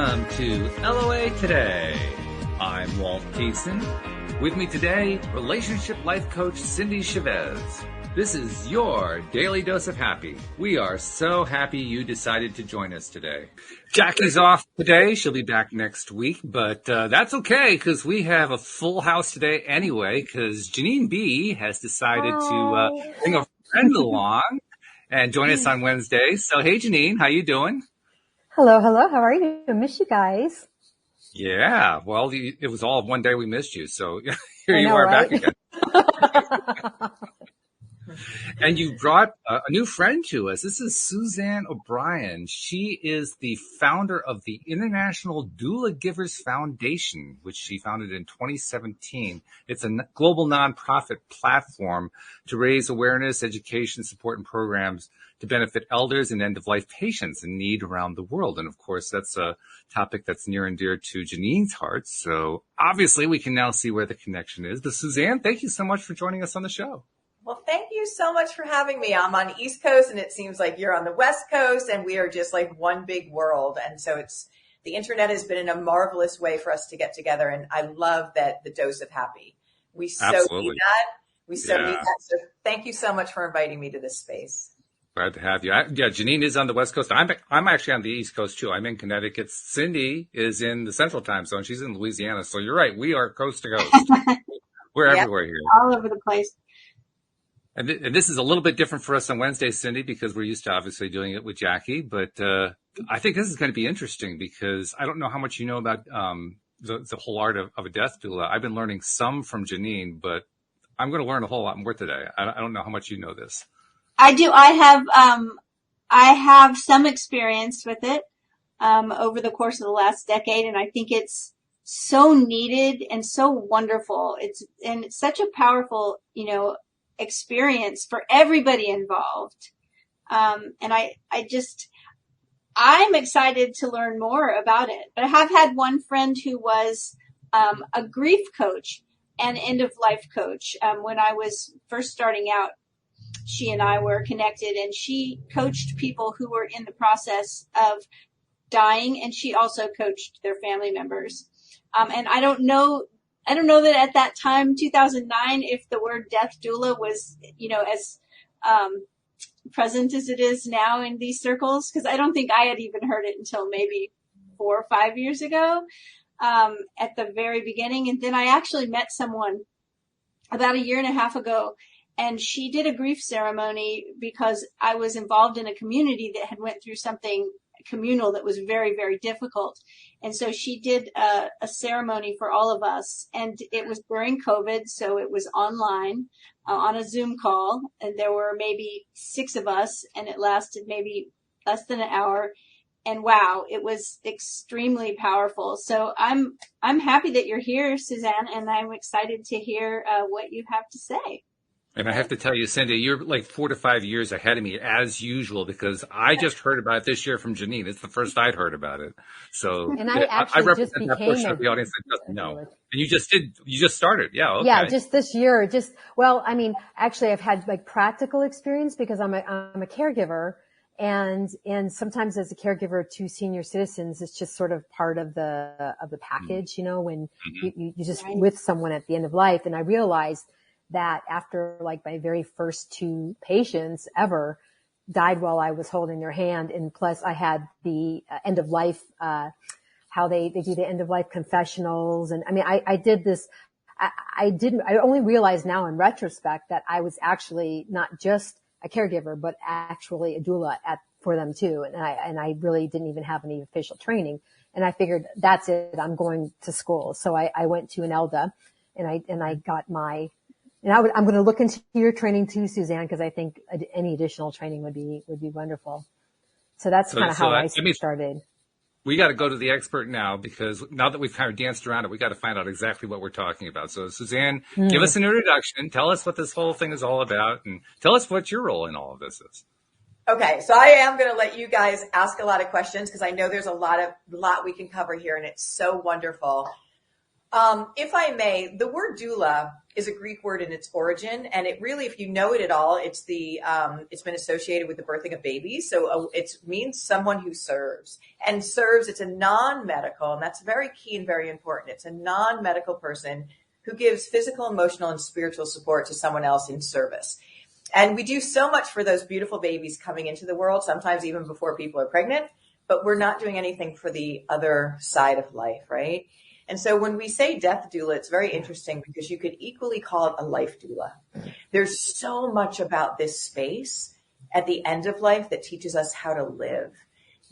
welcome to LOA Today. I'm Walt Peterson. With me today, relationship life coach Cindy Chavez. This is your daily dose of happy. We are so happy you decided to join us today. Jackie's off today. She'll be back next week, but that's okay because we have a full house today anyway because Janine B. has decided to bring a friend along and join us on Wednesday. So, hey, Janine, how you doing? Hello. How are you? I miss you guys. Yeah, well, it was all one day we missed you, so here you are back again. And you brought a new friend to us. This is Suzanne O'Brien. She is the founder of the International Doula Givers Foundation, which she founded in 2017. It's a global nonprofit platform to raise awareness, education, support, and programs to benefit elders and end-of-life patients in need around the world. And of course, that's a topic that's near and dear to Janine's heart. So obviously, we can now see where the connection is. But Suzanne, thank you so much for joining us on the show. Well, thank you so much for having me. I'm on East Coast and it seems like you're on the West Coast and we are just like one big world. And so the internet has been in a marvelous way for us to get together. And I love that the dose of happy. We so need that. We so need that. So thank you so much for inviting me to this space. Glad to have you. Janine is on the West Coast. I'm actually on the East Coast too. I'm in Connecticut. Cindy is in the Central Time Zone. She's in Louisiana. So you're right. We are coast to coast. We're everywhere here. All over the place. And this is a little bit different for us on Wednesday, Cindy, because we're used to obviously doing it with Jackie. But I think this is going to be interesting because I don't know how much you know about the whole art of a death doula. I've been learning some from Janine, but I'm going to learn a whole lot more today. I don't know how much you know this. I do. I have some experience with it over the course of the last decade, and I think it's so needed and so wonderful. It's such a powerful, experience for everybody involved. And I'm excited to learn more about it. But I have had one friend who was a grief coach and end of life coach. When I was first starting out, she and I were connected and she coached people who were in the process of dying, and she also coached their family members. And I don't know that at that time, 2009, if the word death doula was, as present as it is now in these circles, because I don't think I had even heard it until maybe 4 or 5 years ago, at the very beginning. And then I actually met someone about 1.5 years ago, and she did a grief ceremony because I was involved in a community that had went through something communal that was very, very difficult. And so she did a ceremony for all of us, and it was during COVID. So it was online on a Zoom call, and there were maybe 6 of us, and it lasted maybe less than an hour. And wow, it was extremely powerful. So I'm happy that you're here, Suzanne, and I'm excited to hear what you have to say. And I have to tell you, Cindy, you're like 4 to 5 years ahead of me as usual, because I just heard about it this year from Janine. It's the first I'd heard about it. So and I represent that portion of the audience that doesn't know. And you just started. Yeah. Okay. Yeah. Just this year, actually I've had like practical experience because I'm a caregiver, and sometimes as a caregiver to senior citizens, it's just sort of part of the package, when you just with someone at the end of life. And I realized that after like my very first 2 patients ever died while I was holding their hand. And plus I had the end of life, how they do the end of life confessionals. And I mean, I did this. I only realized now in retrospect that I was actually not just a caregiver, but actually a doula for them too. And I really didn't even have any official training. And I figured that's it. I'm going to school. So I went to an ELDA and I got my, and I'm going to look into your training too, Suzanne, because I think any additional training would be wonderful. So that's kind of how I started. We got to go to the expert now, because now that we've kind of danced around it, we got to find out exactly what we're talking about. So Suzanne, give us an introduction. Tell us what this whole thing is all about, and tell us what your role in all of this is. Okay, so I am going to let you guys ask a lot of questions because I know there's a lot we can cover here, and it's so wonderful. If I may, the word doula is a Greek word in its origin, and it really, if you know it at all, it's it's been associated with the birthing of babies. So it means someone who serves, and serves. It's a non-medical, and that's very key and very important. It's a non-medical person who gives physical, emotional, and spiritual support to someone else in service. And we do so much for those beautiful babies coming into the world, sometimes even before people are pregnant, but we're not doing anything for the other side of life, right? And so when we say death doula, it's very interesting because you could equally call it a life doula. There's so much about this space at the end of life that teaches us how to live.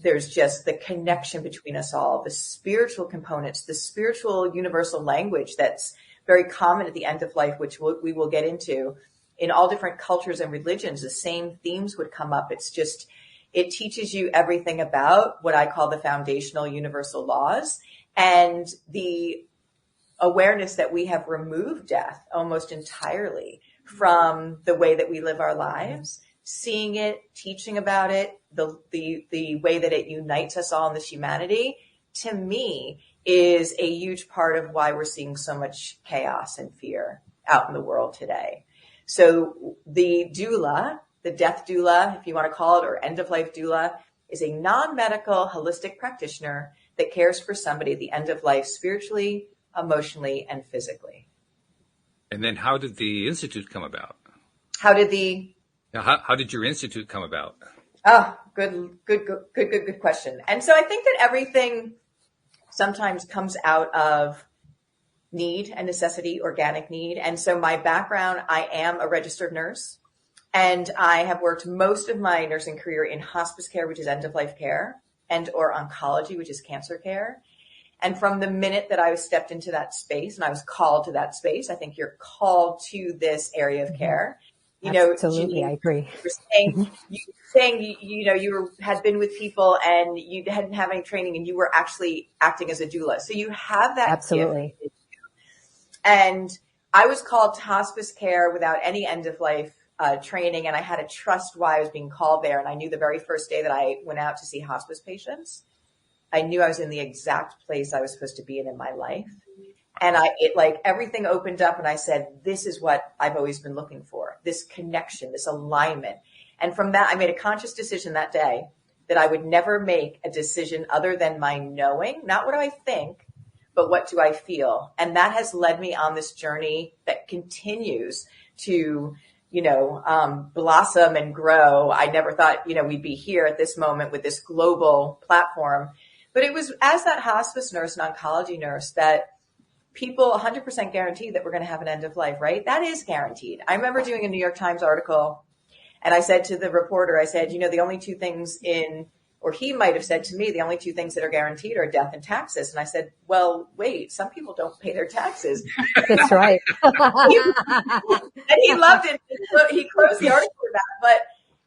There's just the connection between us all, the spiritual components, the spiritual universal language that's very common at the end of life, which we will get into. In all different cultures and religions, the same themes would come up. It's just, it teaches you everything about what I call the foundational universal laws and the awareness that we have removed death almost entirely from the way that we live our lives, seeing it, teaching about it, the way that it unites us all in this humanity, to me, is a huge part of why we're seeing so much chaos and fear out in the world today. So the doula, the death doula, if you want to call it, or end-of-life doula, is a non-medical holistic practitioner that cares for somebody at the end of life spiritually, emotionally, and physically. And then how did the Institute come about? How did your Institute come about? Oh, good question. And so I think that everything sometimes comes out of need and necessity, organic need. And so my background, I am a registered nurse, and I have worked most of my nursing career in hospice care, which is end-of-life care, and or oncology, which is cancer care. And from the minute that I stepped into that space and I was called to that space, I think you're called to this area of care. You know, absolutely, I agree. You had been with people and you hadn't have any training, and you were actually acting as a doula. So you have that absolutely gift. And I was called to hospice care without any end of life training, and I had to trust why I was being called there. And I knew the very first day that I went out to see hospice patients, I knew I was in the exact place I was supposed to be in my life. And everything opened up, and I said, this is what I've always been looking for, this connection, this alignment. And from that, I made a conscious decision that day that I would never make a decision other than my knowing, not what do I think, but what do I feel? And that has led me on this journey that continues to, blossom and grow. I never thought, we'd be here at this moment with this global platform. But it was as that hospice nurse and oncology nurse that people 100% guaranteed that we're going to have an end of life, right? That is guaranteed. I remember doing a New York Times article, and I said to the reporter, I said, the only two things or he might have said to me, the only two things that are guaranteed are death and taxes. And I said, well, wait, some people don't pay their taxes. That's right. And he loved it. He closed the article with that. But,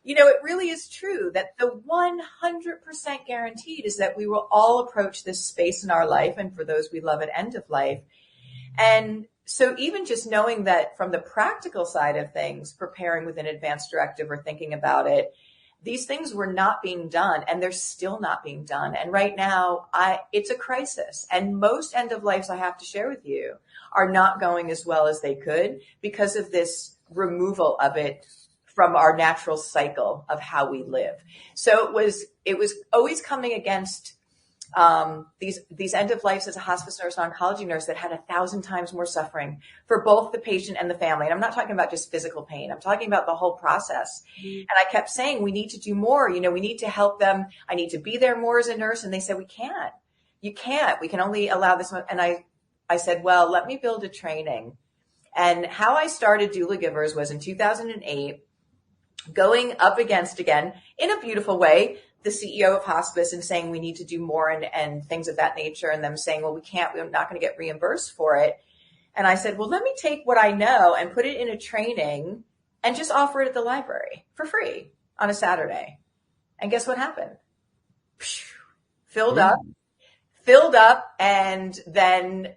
it really is true that the 100% guaranteed is that we will all approach this space in our life, and for those we love at end of life. And so even just knowing that from the practical side of things, preparing with an advance directive or thinking about it, these things were not being done, and they're still not being done. And right now, it's a crisis. And most end of lives, I have to share with you, are not going as well as they could because of this removal of it from our natural cycle of how we live. So it was always coming against these end of lives as a hospice nurse and oncology nurse that had 1,000 times more suffering for both the patient and the family. And I'm not talking about just physical pain. I'm talking about the whole process. And I kept saying, we need to do more. We need to help them. I need to be there more as a nurse. And they said, we can't. You can't. We can only allow this one. And I said, well, let me build a training. And how I started Doula Givers was in 2008, going up against, again, in a beautiful way, the CEO of hospice and saying we need to do more and things of that nature, and them saying, well, we can't, we're not going to get reimbursed for it. And I said, well, let me take what I know and put it in a training and just offer it at the library for free on a Saturday. And guess what happened? Filled up. And then,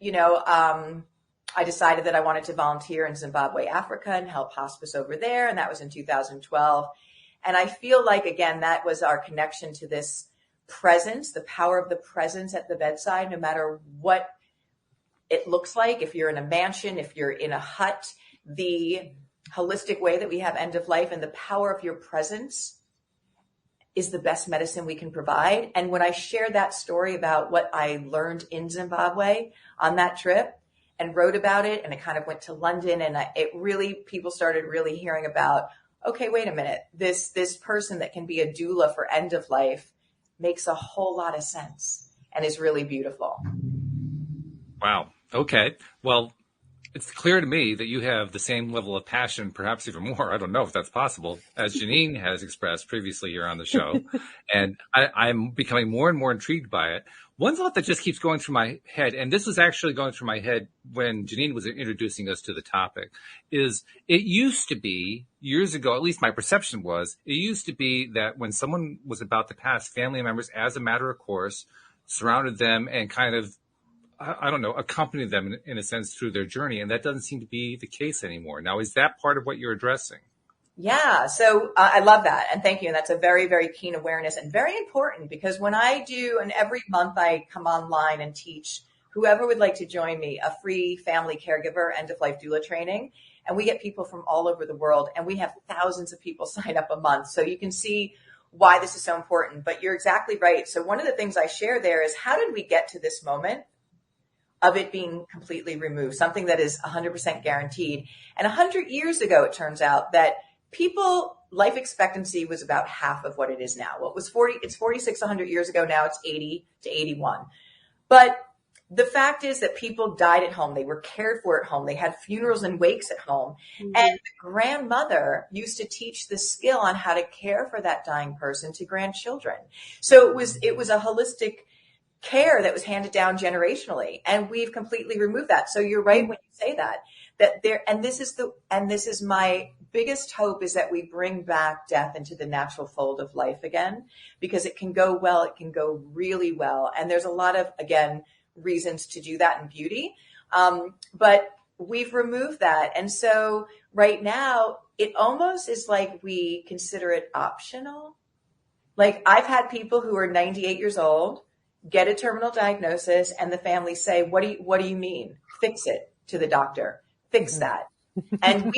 I decided that I wanted to volunteer in Zimbabwe, Africa, and help hospice over there. And that was in 2012. And I feel like, again, that was our connection to this presence, the power of the presence at the bedside, no matter what it looks like, if you're in a mansion, if you're in a hut, the holistic way that we have end of life and the power of your presence is the best medicine we can provide. And when I shared that story about what I learned in Zimbabwe on that trip and wrote about it, and it kind of went to London, and people started really hearing about, okay, wait a minute, this person that can be a doula for end of life makes a whole lot of sense and is really beautiful. Wow. Okay. Well, it's clear to me that you have the same level of passion, perhaps even more, I don't know if that's possible, as Janine has expressed previously here on the show. And I'm becoming more and more intrigued by it. One thought that just keeps going through my head, and this was actually going through my head when Janine was introducing us to the topic, is it used to be, years ago, at least my perception was, it used to be that when someone was about to pass, family members, as a matter of course, surrounded them and kind of, I don't know, accompany them in a sense through their journey. And that doesn't seem to be the case anymore. Now, is that part of what you're addressing? Yeah. So I love that. And thank you. And that's a very, very keen awareness and very important, because when I do, and every month I come online and teach whoever would like to join me, a free family caregiver end of life doula training. And we get people from all over the world, and we have thousands of people sign up a month. So you can see why this is so important, but you're exactly right. So one of the things I share there is, how did we get to this moment of it being completely removed, something that is 100% guaranteed? And 100 years ago, it turns out that life expectancy was about half of what it is now. Well, it's 46 100 years ago. Now it's 80 to 81. But the fact is that people died at home. They were cared for at home. They had funerals and wakes at home. Mm-hmm. And the grandmother used to teach the skill on how to care for that dying person to grandchildren. So it was a holistic care that was handed down generationally, and we've completely removed that. So you're right when you say this is my biggest hope, is that we bring back death into the natural fold of life again, because it can go well, it can go really well. And there's a lot of, again, reasons to do that in beauty. But we've removed that. And so right now it almost is like we consider it optional. Like, I've had people who are 98 years old get a terminal diagnosis, and the family say, what do you mean? Fix it, to the doctor. Fix that. And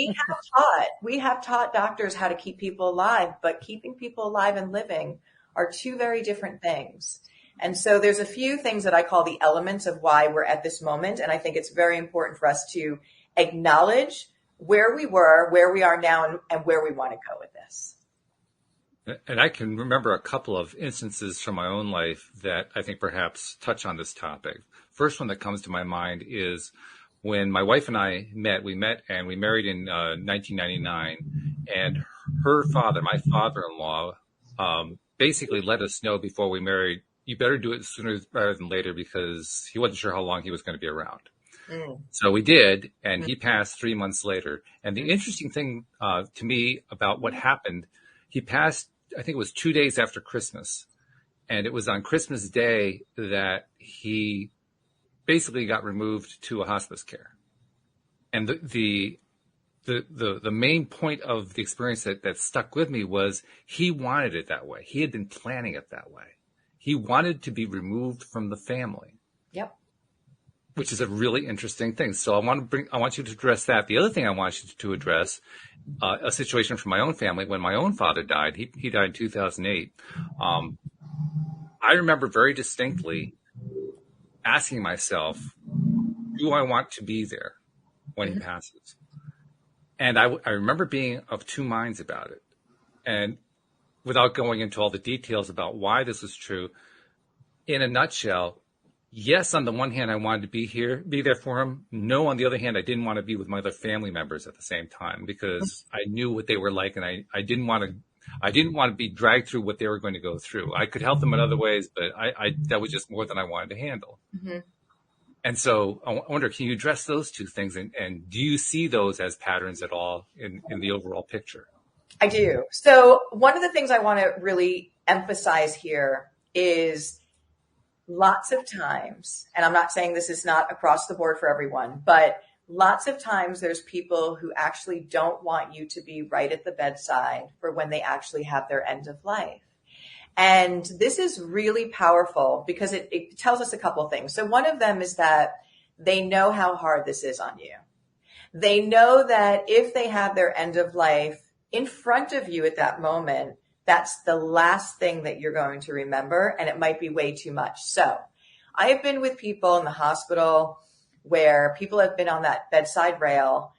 we have taught doctors how to keep people alive, but keeping people alive and living are two very different things. And so there's a few things that I call the elements of why we're at this moment. And I think it's very important for us to acknowledge where we were, where we are now, and where we want to go with this. And I can remember a couple of instances from my own life that I think perhaps touch on this topic. First one that comes to my mind is when my wife and I met. We met and we married in 1999, and her father, my father-in-law, basically let us know before we married, you better do it sooner rather than later, because he wasn't sure how long he was going to be around. So we did, and he passed 3 months later. And the interesting thing to me about what happened, he passed, I think it was 2 days after Christmas. And it was on Christmas Day that he basically got removed to a hospice care. And the main point of the experience that stuck with me was he wanted it that way. He had been planning it that way. He wanted to be removed from the family. Yep. Which is a really interesting thing. So I want you to address that. The other thing I want you to address, a situation from my own family when my own father died. He died in 2008. I remember very distinctly asking myself, do I want to be there when he passes? And I remember being of two minds about it. And without going into all the details about why this was true, in a nutshell, yes, on the one hand, I wanted to be there for him. No, on the other hand, I didn't want to be with my other family members at the same time, because I knew what they were like, and I didn't want to be dragged through what they were going to go through. I could help them in other ways, but that was just more than I wanted to handle. Mm-hmm. And so I wonder, can you address those two things? And do you see those as patterns at all in the overall picture? I do. So one of the things I want to really emphasize here is lots of times, and I'm not saying this is not across the board for everyone, but lots of times there's people who actually don't want you to be right at the bedside for when they actually have their end of life. And this is really powerful because it tells us a couple of things. So one of them is that they know how hard this is on you. They know that if they have their end of life in front of you at that moment, that's the last thing that you're going to remember, and it might be way too much. So I have been with people in the hospital where people have been on that bedside rail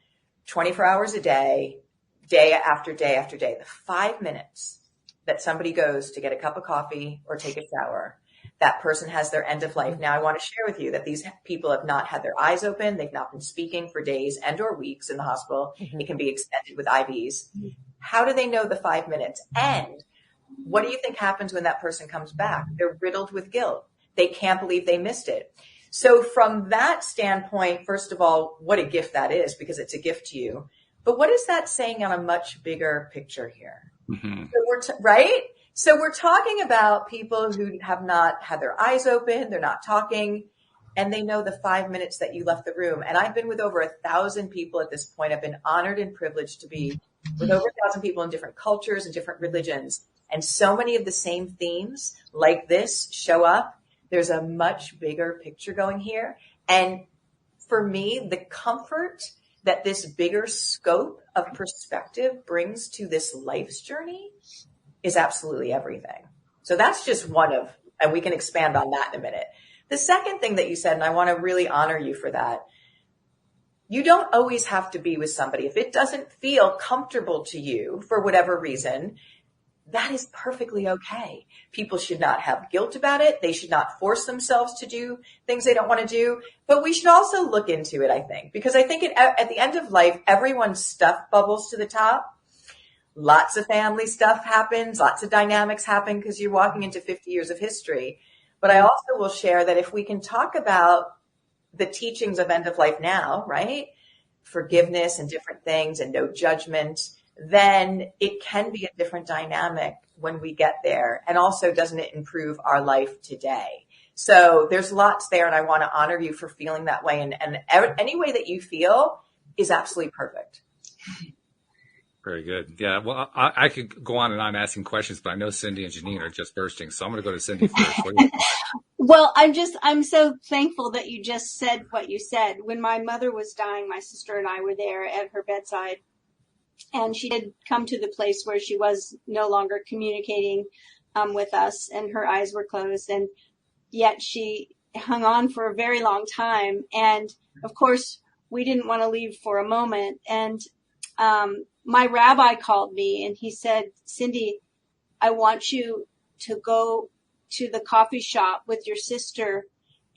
24 hours a day, day after day after day. The 5 minutes that somebody goes to get a cup of coffee or take a shower, that person has their end of life. Now, I want to share with you that these people have not had their eyes open. They've not been speaking for days and or weeks in the hospital. Mm-hmm. It can be extended with IVs. Mm-hmm. How do they know the 5 minutes? And what do you think happens when that person comes back? They're riddled with guilt. They can't believe they missed it. So from that standpoint, first of all, what a gift that is, because it's a gift to you. But what is that saying on a much bigger picture here? Mm-hmm. So right? So we're talking about people who have not had their eyes open. They're not talking, and they know the 5 minutes that you left the room. And I've been with over 1,000 people at this point. I've been honored and privileged to be with over 1,000 people in different cultures and different religions. And so many of the same themes like this show up. There's a much bigger picture going here. And for me, the comfort that this bigger scope of perspective brings to this life's journey is absolutely everything. So that's just one of, and we can expand on that in a minute. The second thing that you said, and I want to really honor you for that, you don't always have to be with somebody. If it doesn't feel comfortable to you for whatever reason, that is perfectly okay. People should not have guilt about it. They should not force themselves to do things they don't want to do. But we should also look into it, I think, because I think at the end of life, everyone's stuff bubbles to the top. Lots of family stuff happens. Lots of dynamics happen because you're walking into 50 years of history. But I also will share that if we can talk about the teachings of end of life now, right? Forgiveness and different things and no judgment, then it can be a different dynamic when we get there. And also, doesn't it improve our life today? So there's lots there, and I want to honor you for feeling that way. And any way that you feel is absolutely perfect. Very good. Yeah. Well, I could go on and on asking questions, but I know Cindy and Janine are just bursting. So I'm going to go to Cindy first. Well, I'm so thankful that you just said what you said. When my mother was dying, my sister and I were there at her bedside, and she did come to the place where she was no longer communicating with us, and her eyes were closed, and yet she hung on for a very long time. And of course, we didn't want to leave for a moment. And my rabbi called me and he said, Cindy, I want you to go to the coffee shop with your sister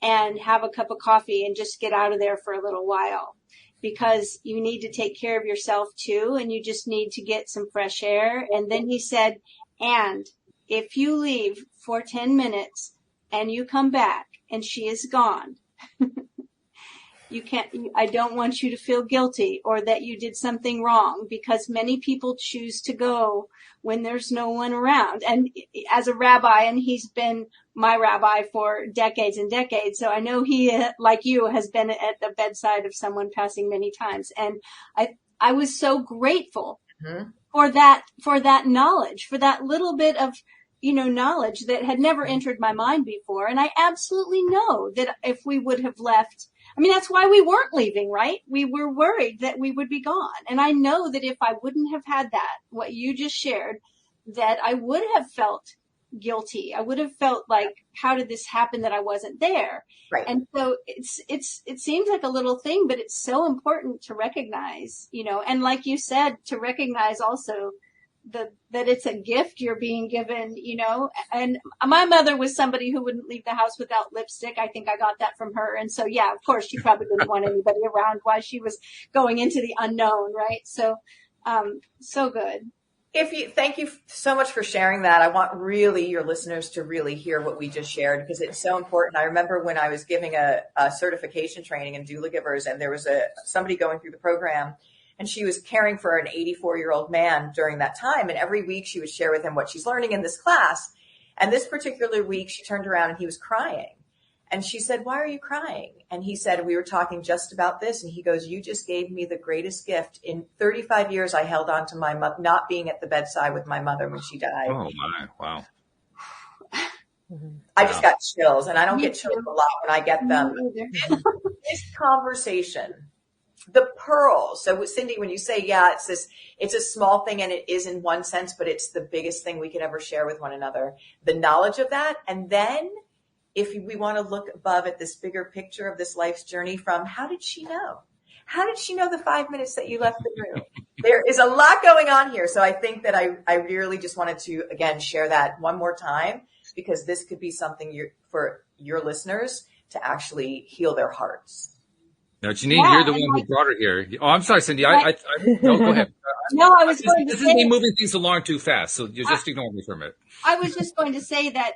and have a cup of coffee and just get out of there for a little while, because you need to take care of yourself too. And you just need to get some fresh air. And then he said, and if you leave for 10 minutes and you come back and she is gone, I don't want you to feel guilty or that you did something wrong, because many people choose to go when there's no one around. And as a rabbi, and he's been my rabbi for decades and decades, so I know he, like you, has been at the bedside of someone passing many times. And I was so grateful for that knowledge, for that little bit of, knowledge that had never entered my mind before. And I absolutely know that if we would have left, that's why we weren't leaving, right? We were worried that we would be gone. And I know that if I wouldn't have had that, what you just shared, that I would have felt guilty. I would have felt like, how did this happen that I wasn't there? Right. And so it seems like a little thing, but it's so important to recognize, and like you said, to recognize also that it's a gift you're being given, and my mother was somebody who wouldn't leave the house without lipstick. I think I got that from her. And so, yeah, of course, she probably didn't want anybody around while she was going into the unknown. Right. So, so good. Thank you so much for sharing that. I want really your listeners to really hear what we just shared, because it's so important. I remember when I was giving a certification training in doula givers, and there was somebody going through the program, and she was caring for an 84-year-old man during that time. And every week she would share with him what she's learning in this class. And this particular week she turned around and he was crying. And she said, why are you crying? And he said, we were talking just about this. And he goes, you just gave me the greatest gift. In 35 years, I held on to my not being at the bedside with my mother when she died. Oh, my. Wow. I just got chills, and I don't get chills a lot when I get them. this conversation, the pearls. So Cindy, when you say, yeah, it's a small thing, and it is in one sense, but it's the biggest thing we could ever share with one another, the knowledge of that. And then if we want to look above at this bigger picture of this life's journey from, how did she know? How did she know the 5 minutes that you left the room? There is a lot going on here. So I think that I really just wanted to, again, share that one more time, because this could be something for your listeners to actually heal their hearts. No, Janine, you're the one who brought her here. Oh, I'm sorry, Cindy. No, go ahead. No, I was going to this say. This is me moving things along too fast, so you just ignore me for a minute. I was just going to say that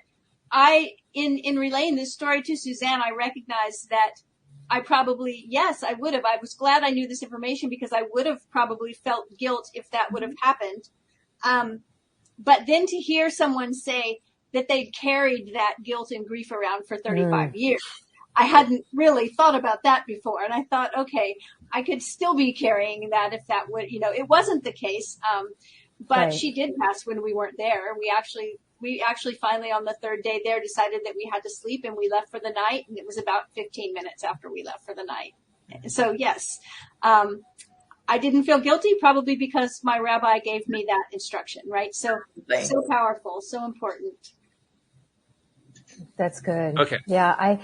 in relaying this story to Suzanne, I recognized that I probably, yes, I would have. I was glad I knew this information, because I would have probably felt guilt if that would have happened. But then to hear someone say that they'd carried that guilt and grief around for 35 years, I hadn't really thought about that before. And I thought, okay, I could still be carrying that if that would, it wasn't the case. But she did pass when we weren't there. We actually finally on the third day there decided that we had to sleep, and we left for the night. And it was about 15 minutes after we left for the night. So yes, I didn't feel guilty, probably because my rabbi gave me that instruction, right? So powerful, so important. That's good. Okay. Yeah, I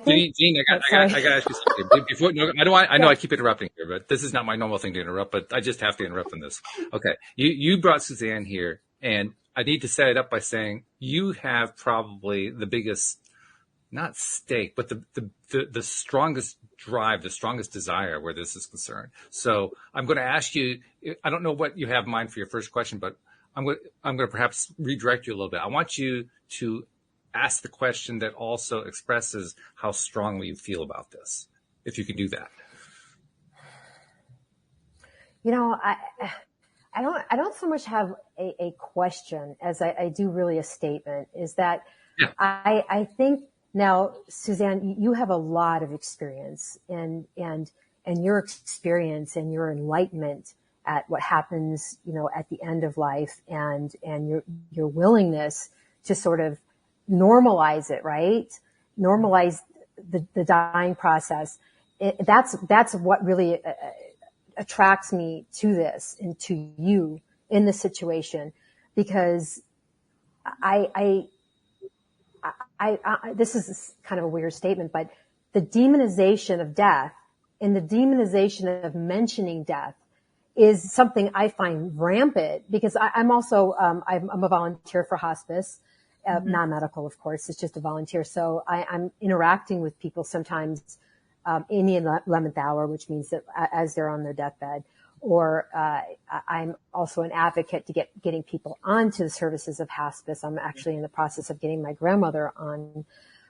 think. Jean, I got to ask you something. Before, no, I know I keep interrupting here, but this is not my normal thing to interrupt, but I just have to interrupt on this. Okay. You brought Suzanne here, and I need to set it up by saying you have probably the biggest, not stake, but the strongest drive, the strongest desire where this is concerned. So I'm going to ask you, I don't know what you have in mind for your first question, but I'm going to perhaps redirect you a little bit. I want you to ask the question that also expresses how strongly you feel about this, if you can do that. I don't so much have a question as I do really a statement, is that I think now, Suzanne, you have a lot of experience, and your experience and your enlightenment at what happens, at the end of life, and your willingness to sort of normalize it, right? Normalize the dying process. That's what really attracts me to this and to you in this situation, because I this is kind of a weird statement, but the demonization of death and the demonization of mentioning death is something I find rampant, because I'm also, I'm a volunteer for hospice. Non-medical, of course, it's just a volunteer. So I'm interacting with people sometimes in the 11th hour, which means that as they're on their deathbed, or I'm also an advocate to getting people onto the services of hospice. I'm actually in the process of getting my grandmother on.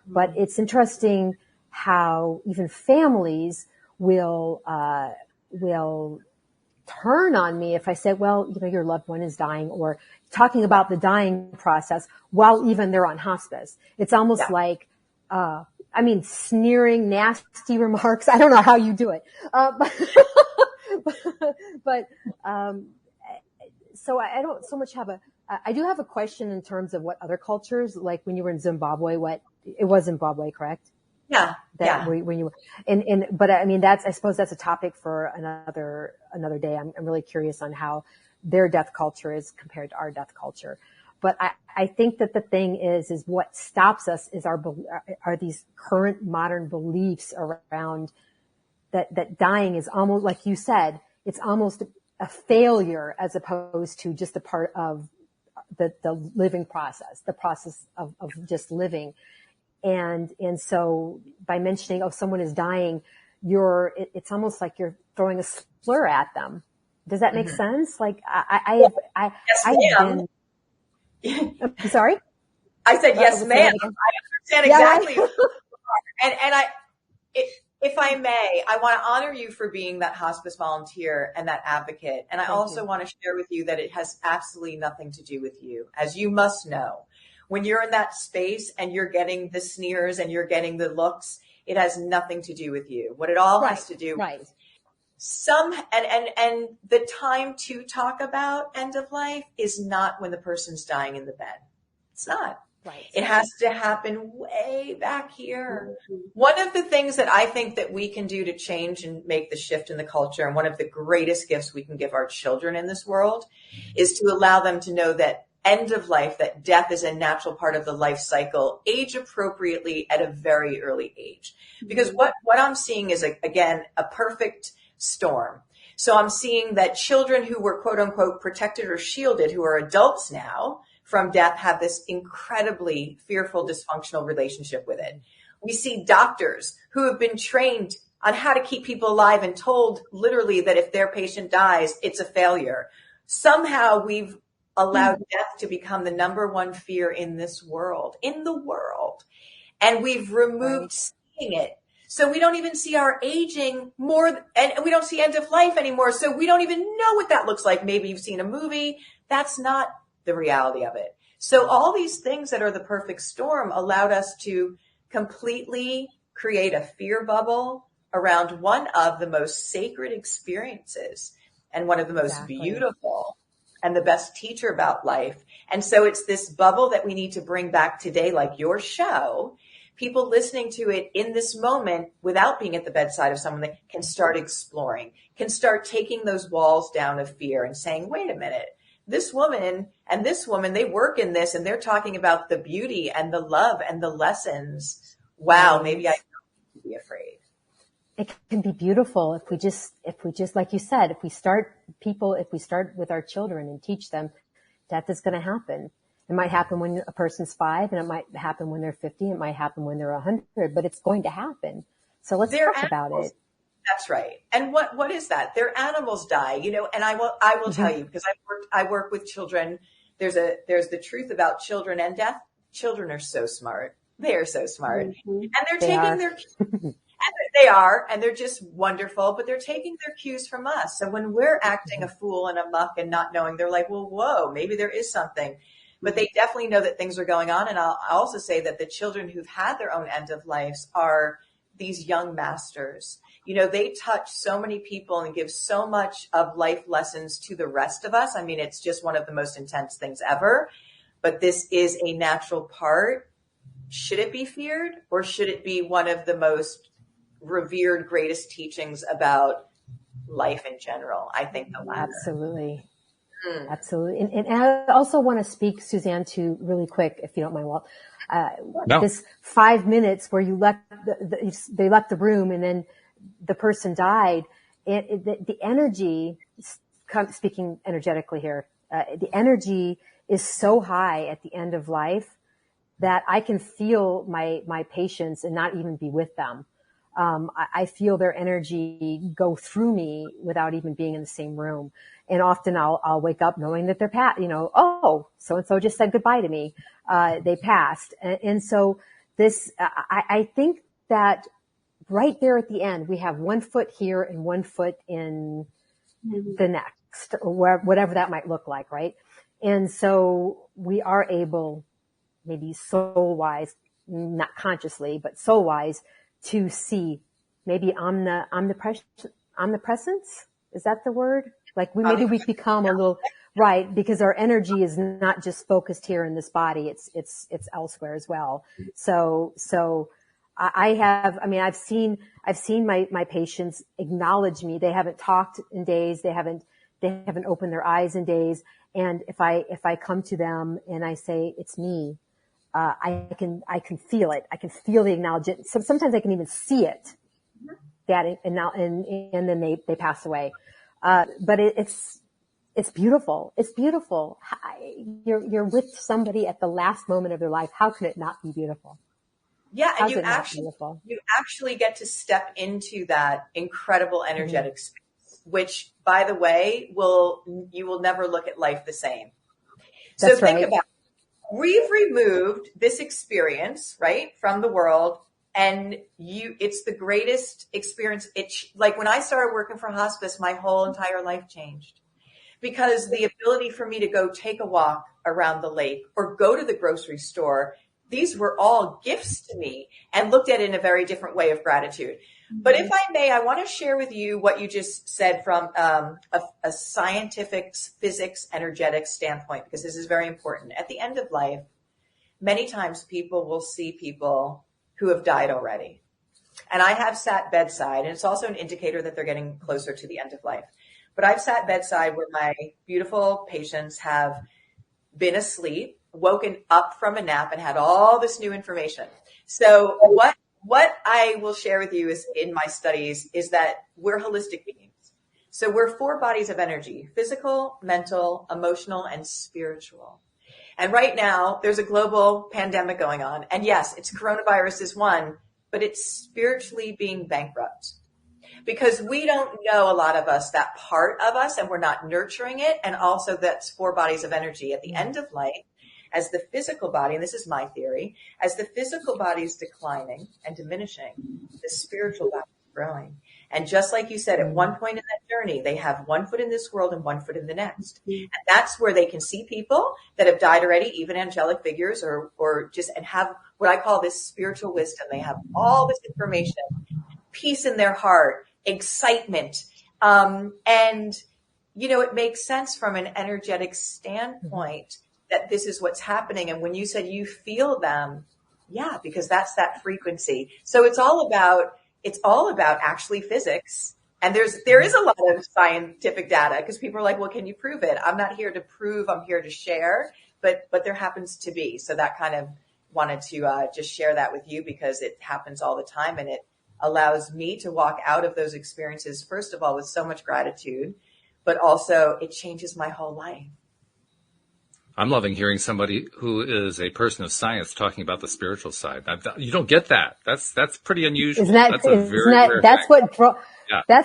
But it's interesting how even families will turn on me if I say, well, your loved one is dying, or talking about the dying process while even they're on hospice. It's almost like, sneering, nasty remarks. I don't know how you do it. So I don't so much have I do have a question in terms of what other cultures, like when you were in Zimbabwe, it was Zimbabwe, correct? Yeah. When you were, but I suppose that's a topic for another day. I'm really curious on how their death culture is compared to our death culture. But I think that the thing is what stops us is are these current modern beliefs around that dying is almost, like you said, it's almost a failure as opposed to just a part of the living process, the process of just living. And so by mentioning, someone is dying, it's almost like you're throwing a slur at them. Does that make sense? Like I'm sorry? I said, yes, ma'am. I understand exactly. And if I may, I want to honor you for being that hospice volunteer and that advocate. And I also want to share with you that it has absolutely nothing to do with you. As you must know, when you're in that space and you're getting the sneers and you're getting the looks, it has nothing to do with you. What it all has to do with and the time to talk about end of life is not when the person's dying in the bed. It's not. Right. It has to happen way back here. One of the things that I think that we can do to change and make the shift in the culture, and one of the greatest gifts we can give our children in this world, is to allow them to know that end of life, that death is a natural part of the life cycle, age appropriately at a very early age. Because what I'm seeing is, again, a perfect storm. So I'm seeing that children who were quote unquote protected or shielded, who are adults now from death, have this incredibly fearful, dysfunctional relationship with it. We see doctors who have been trained on how to keep people alive and told literally that if their patient dies, it's a failure. Somehow we've allowed death to become the number one fear in this world, in the world. And we've removed seeing it. So we don't even see our aging more, and we don't see end of life anymore. So we don't even know what that looks like. Maybe you've seen a movie. That's not the reality of it. So all these things that are the perfect storm allowed us to completely create a fear bubble around one of the most sacred experiences and one of the most beautiful and the best teacher about life. And so it's this bubble that we need to bring back today, like your show. People listening to it in this moment without being at the bedside of someone that can start exploring, can start taking those walls down of fear and saying, wait a minute, this woman and this woman, they work in this and they're talking about the beauty and the love and the lessons. Wow, maybe I don't be afraid. It can be beautiful if we just, like you said, if we start with our children and teach them death is going to happen. It might happen when a person's 5, and it might happen when they're 50. It might happen when they're 100, but it's going to happen. So let's talk about it. That's right. And what is that? Their animals die, and I will tell you, because I work with children. There's the truth about children and death. Children are so smart. They are so smart. And they're taking their and they're just wonderful, but they're taking their cues from us. So when we're acting a fool and a muck and not knowing, they're like, well, whoa, maybe there is something. But they definitely know that things are going on. And I'll also say that the children who've had their own end of lives are these young masters. They touch so many people and give so much of life lessons to the rest of us. I mean, it's just one of the most intense things ever. But this is a natural part. Should it be feared, or should it be one of the most revered, greatest teachings about life in general? I think the latter. Absolutely. Absolutely. And I also want to speak, Suzanne, to really quick, if you don't mind, Walt, this 5 minutes where you they left the room and then the person died. The energy, speaking energetically here, the energy is so high at the end of life that I can feel my patients and not even be with them. I feel their energy go through me without even being in the same room. And often I'll wake up knowing that they're oh, so-and-so just said goodbye to me. They passed. And so I think that right there at the end, we have 1 foot here and 1 foot in the next, or whatever that might look like, right? And so we are able, maybe soul-wise, not consciously, but soul-wise, to see maybe omnipresence. Is that the word? Like maybe we become a little, right, because our energy is not just focused here in this body, it's elsewhere as well. So I've seen my patients acknowledge me. They haven't talked in days. They haven't opened their eyes in days. And if I come to them and I say, it's me, I can feel it. I can feel the acknowledgement. Sometimes I can even see it. And then they pass away. But it's beautiful. It's beautiful. You're with somebody at the last moment of their life. How can it not be beautiful? Yeah. And you actually get to step into that incredible energetic space, which, by the way, you will never look at life the same. So think about it. We've removed this experience, right, from the world. And it's the greatest experience. Like when I started working for hospice, my whole entire life changed, because the ability for me to go take a walk around the lake or go to the grocery store, these were all gifts to me and looked at in a very different way of gratitude. But if I may, I want to share with you what you just said from a scientific physics energetic standpoint, because this is very important. At the end of life, many times people will see people who have died already. And I have sat bedside, and it's also an indicator that they're getting closer to the end of life. But I've sat bedside where my beautiful patients have been asleep, woken up from a nap, and had all this new information. So what I will share with you is in my studies is that we're holistic beings. So we're 4 bodies of energy: physical, mental, emotional, and spiritual. And right now there's a global pandemic going on. And yes, it's coronavirus is one, but it's spiritually being bankrupt because we don't know, a lot of us, that part of us, and we're not nurturing it. And also that's 4 bodies of energy at the end of life. As the physical body, and this is my theory, as the physical body is declining and diminishing, the spiritual body is growing. And just like you said, at one point in that journey, they have 1 foot in this world and 1 foot in the next. And that's where they can see people that have died already, even angelic figures, or just, and have what I call this spiritual wisdom. They have all this information, peace in their heart, excitement. And, you know, it makes sense from an energetic standpoint that this is what's happening. And when you said you feel them, yeah, because that's that frequency. So it's all about actually physics. And there is a lot of scientific data because people are like, well, can you prove it? I'm not here to prove, I'm here to share, but there happens to be. So that kind of wanted to just share that with you because it happens all the time. And it allows me to walk out of those experiences, first of all, with so much gratitude, but also it changes my whole life. I'm loving hearing somebody who is a person of science talking about the spiritual side. You don't get that. That's pretty unusual. That's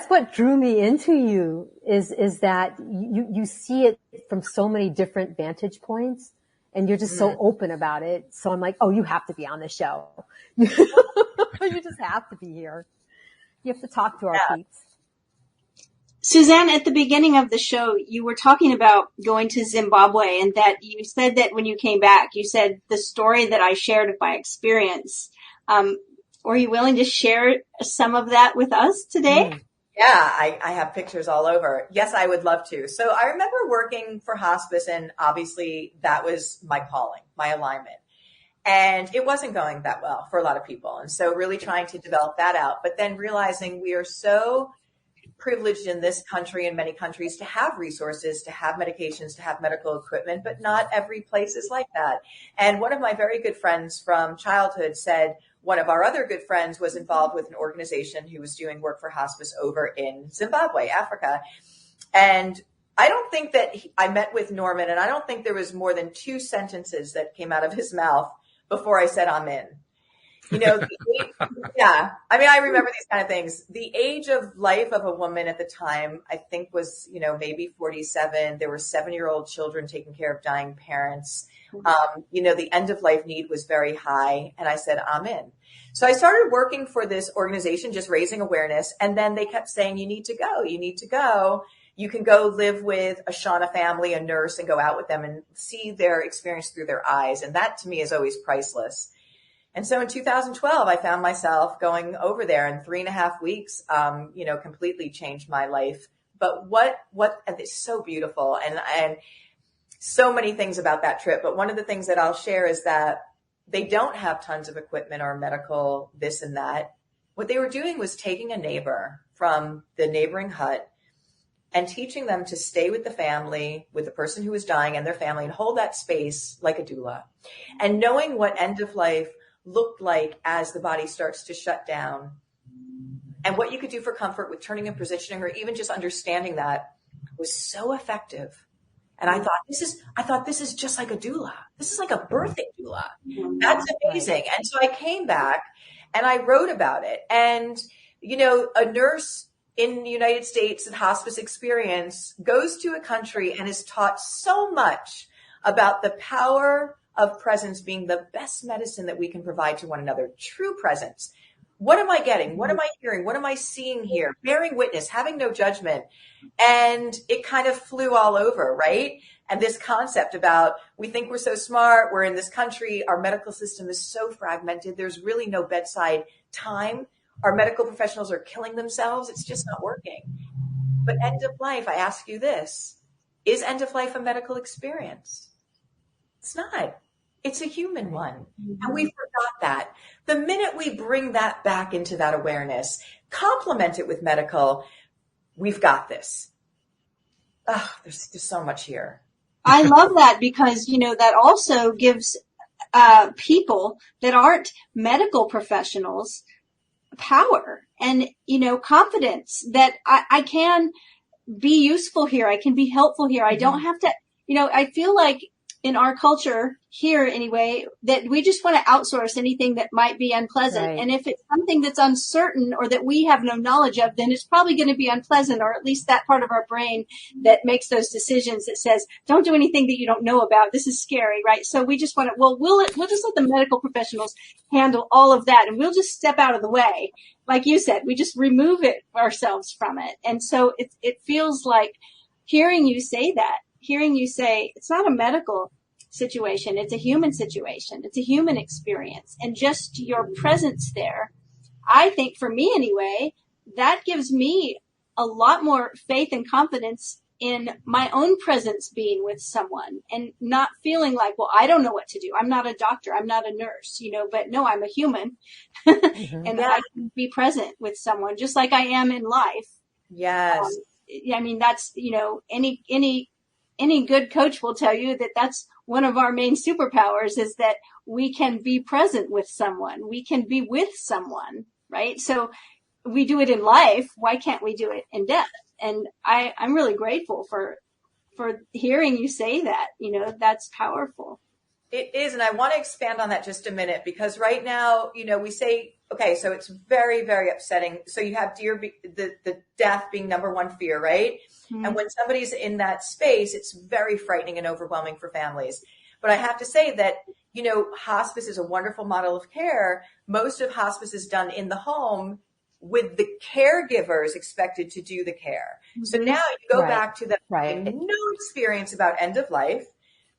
what drew me into you is that you see it from so many different vantage points and you're just so open about it. So I'm like, oh, you have to be on the show. You just have to be here. You have to talk to our peeps. Suzanne, at the beginning of the show, you were talking about going to Zimbabwe and that you said that when you came back, you said the story that I shared of my experience. Were you willing to share some of that with us today? Yeah, I have pictures all over. Yes, I would love to. So I remember working for hospice, and obviously that was my calling, my alignment. And it wasn't going that well for a lot of people. And so really trying to develop that out, but then realizing we are so privileged in this country and many countries to have resources, to have medications, to have medical equipment, but not every place is like that. And one of my very good friends from childhood said one of our other good friends was involved with an organization who was doing work for hospice over in Zimbabwe, Africa. And I don't think that I met with Norman, and I don't think there was more than 2 sentences that came out of his mouth before I said, I'm in. You know, yeah. I mean, I remember these kind of things. The age of life of a woman at the time, I think was, you know, maybe 47. There were 7-year-old children taking care of dying parents. You know, the end of life need was very high. And I said, I'm in. So I started working for this organization, just raising awareness. And then they kept saying, you need to go. You need to go. You can go live with a Shauna family, a nurse, and go out with them and see their experience through their eyes. And that to me is always priceless. And so in 2012, I found myself going over there in 3.5 weeks, you know, completely changed my life. But what it's so beautiful and so many things about that trip. But one of the things that I'll share is that they don't have tons of equipment or medical this and that. What they were doing was taking a neighbor from the neighboring hut and teaching them to stay with the family, with the person who was dying and their family, and hold that space like a doula. And knowing what end of life looked like as the body starts to shut down and what you could do for comfort with turning and positioning, or even just understanding that was so effective. And I thought this is just like a doula. This is like a birthing doula. That's amazing. And so I came back and I wrote about it. And, you know, a nurse in the United States and hospice experience goes to a country and is taught so much about the power of presence being the best medicine that we can provide to one another. True presence. What am I getting? What am I hearing? What am I seeing here? Bearing witness, having no judgment. And it kind of flew all over, right? And this concept about we think we're so smart. We're in this country. Our medical system is so fragmented. There's really no bedside time. Our medical professionals are killing themselves. It's just not working. But end of life, I ask you this, is end of life a medical experience? It's not. It's a human one. And we forgot that. The minute we bring that back into that awareness, complement it with medical, we've got this. Oh, there's just so much here. I love that because, that also gives people that aren't medical professionals power and, confidence that I can be useful here. I can be helpful here. I don't have to, I feel like in our culture here anyway, that we just want to outsource anything that might be unpleasant. Right. And if it's something that's uncertain or that we have no knowledge of, then it's probably going to be unpleasant, or at least that part of our brain that makes those decisions that says, don't do anything that you don't know about. This is scary, right? So we just want to, we'll just let the medical professionals handle all of that, and we'll just step out of the way. Like you said, we just remove it ourselves from it. And so it feels like hearing you say, it's not a medical situation. It's a human situation. It's a human experience. And just your presence there, I think for me anyway, that gives me a lot more faith and confidence in my own presence being with someone and not feeling like, well, I don't know what to do. I'm not a doctor. I'm not a nurse, but no, I'm a human and I can be present with someone just like I am in life. Yes. That's, any good coach will tell you that that's one of our main superpowers, is that we can be present with someone. We can be with someone, right? So we do it in life. Why can't we do it in death? And I'm really grateful for hearing you say that, that's powerful. It is. And I want to expand on that just a minute, because right now, we say, okay, so it's very, very upsetting. So you have the death being number one fear, right? Mm-hmm. And when somebody's in that space, it's very frightening and overwhelming for families. But I have to say that, hospice is a wonderful model of care. Most of hospice is done in the home with the caregivers expected to do the care. Mm-hmm. So now you go back to the no experience about end of life,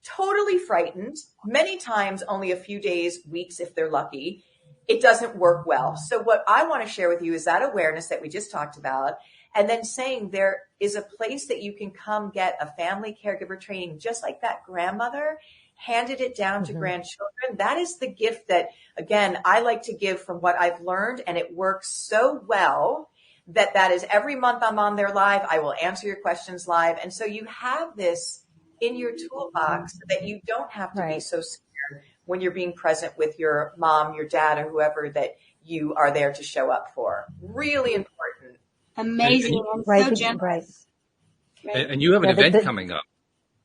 totally frightened, many times only a few days, weeks, if they're lucky. It doesn't work well. So what I want to share with you is that awareness that we just talked about, and then saying there is a place that you can come get a family caregiver training, just like that grandmother handed it down to grandchildren. That is the gift that, again, I like to give from what I've learned, and it works so well that is every month I'm on there live. I will answer your questions live. And so you have this in your toolbox so that you don't have to be so scared when you're being present with your mom, your dad, or whoever that you are there to show up for. Really important. Amazing. And so generous. Right. And you have an event coming up.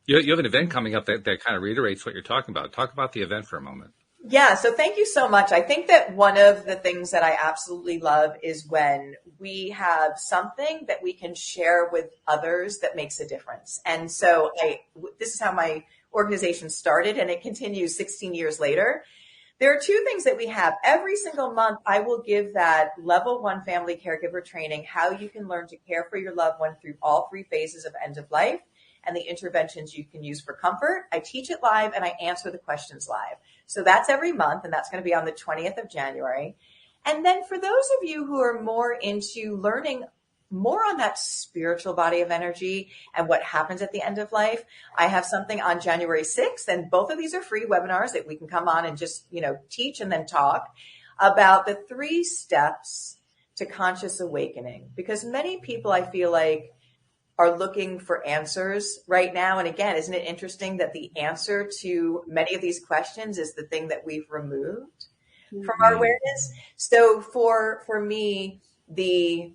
You have an event coming up that kind of reiterates what you're talking about. Talk about the event for a moment. Yeah. So thank you so much. I think that one of the things that I absolutely love is when we have something that we can share with others that makes a difference. And so this is how my organization started, and it continues 16 years later. There are two things that we have. Every single month, I will give that level 1 family caregiver training, how you can learn to care for your loved one through all 3 phases of end of life and the interventions you can use for comfort. I teach it live and I answer the questions live. So that's every month, and that's going to be on the 20th of January. And then for those of you who are more into learning more on that spiritual body of energy and what happens at the end of life, I have something on January 6th, and both of these are free webinars that we can come on and just, teach and then talk about the 3 steps to conscious awakening. Because many people, I feel like, are looking for answers right now. And again, isn't it interesting that the answer to many of these questions is the thing that we've removed from our awareness? So for me, the